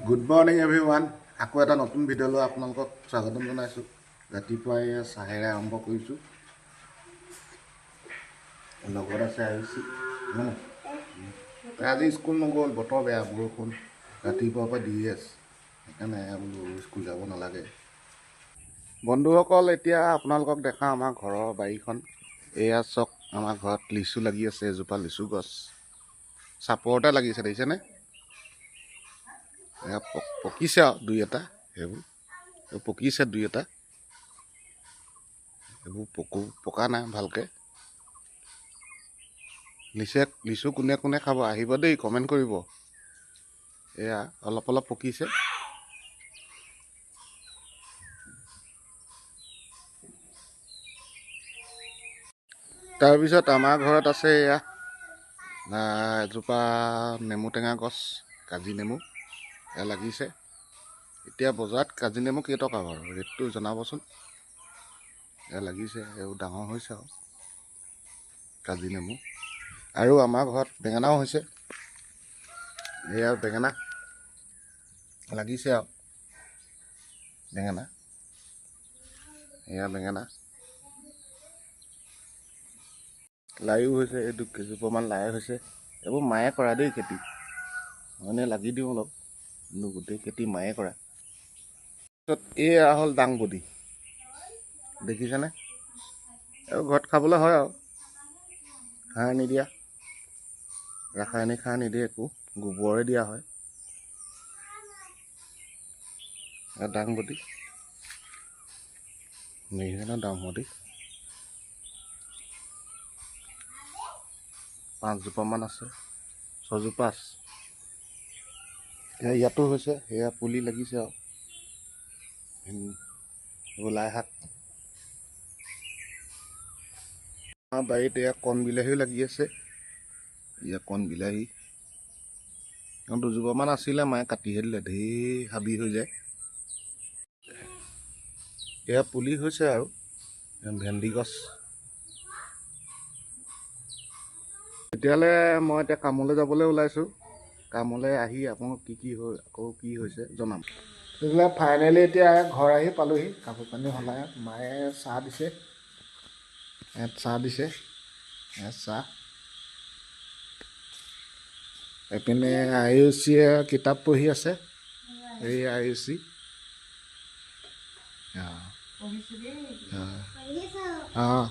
Good morning everyone. আকৌ এটা নতুন ভিডিঅ'লৈ আপোনালোকক স্বাগতম জনাইছোঁ। ৰাতিপুৱাই চাহেৰে আৰম্ভ কৰিছোঁ। লগত আছে আহিছোঁ। আজি স্কুল নগ'ল, বতৰ বেয়া, বৰষুণ ৰাতিপুৱাৰ পৰা দিয়ে আছে, সেইকাৰণে বোলো স্কুল যাব নালাগে। বন্ধুসকল, এতিয়া আপোনালোকক দেখাওঁ আমাৰ ঘৰৰ বাৰীখন। এয়া চাওক, আমাৰ ঘৰত লিচু লাগি আছে। এজোপা লিচু গছ চাপৰতে লাগিছে, দেখিছেনে? এয়া পকিছে আৰু দুই এটা, সেইবোৰ পকিছে দুই এটা, এইবোৰ পকা নাই ভালকৈ। লিচু কোনে কোনে খাব আহিব দেই, কমেণ্ট কৰিব। এয়া অলপ অলপ পকিছে। তাৰপিছত আমাৰ ঘৰত আছে এয়া এজোপা নেমু টেঙা গছ, কাজি নেমু এয়া লাগিছে। এতিয়া বজাৰত কাজি নেমু কেইটকা বাৰু, ৰেটটো জনাবচোন। এয়া লাগিছে, এইবোৰ ডাঙৰ হৈছে আৰু কাজি নেমু। আৰু আমাৰ ঘৰত বেঙেনাও হৈছে। এয়া বেঙেনা লাগিছে আৰু বেঙেনা, এয়া বেঙেনা। লাইও হৈছে, এই কেইজোপামান লাই হৈছে। এইবোৰ মায়ে কৰা দেই খেতি, মানে লাগি দিওঁ অলপ, কিন্তু গোটেই খেতি মায়ে কৰা। তাৰপিছত এয়া হ'ল দাংবডি, দেখিছেনে? আৰু ঘৰত খাবলৈ হয় আৰু সাৰ নিদিয়া, ৰাসায়নিক সাৰ নিদিয়ে, একো গোবৰে দিয়া হয়। দাংবডি দেখিছেনে? দাংবডি 5জোপামান আছে, 6জোপা আছে। ইয়াতো হৈছে, সেয়া পুলি লাগিছে আৰু এইবোৰ লাই শাক। আমাৰ বাৰীত এয়া কণ বিলাহীও লাগি আছে। এয়া কণ বিলাহী দুজোপামান আছিলে, মায়ে কাটিহে দিলে, ঢেৰ হাবি হৈ যায়। এয়া পুলি হৈছে আৰু ভেন্দি গছ। তেতিয়াহ'লে মই এতিয়া কামলৈ যাবলৈ ওলাইছোঁ। কামলৈ আহি আপোনাক কি হৈছে জনাম। তেতিয়াহ'লে ফাইনেলি এতিয়া ঘৰ আহি পালোহি, কাপোৰ কানি সলাই। মায়ে চাহ দিছে, ইয়াত চাহ দিছে, ইয়াত চাহ। এইপিনে আয়ুষীয়ে কিতাপ পঢ়ি আছে, এই আয়ুষী। অঁ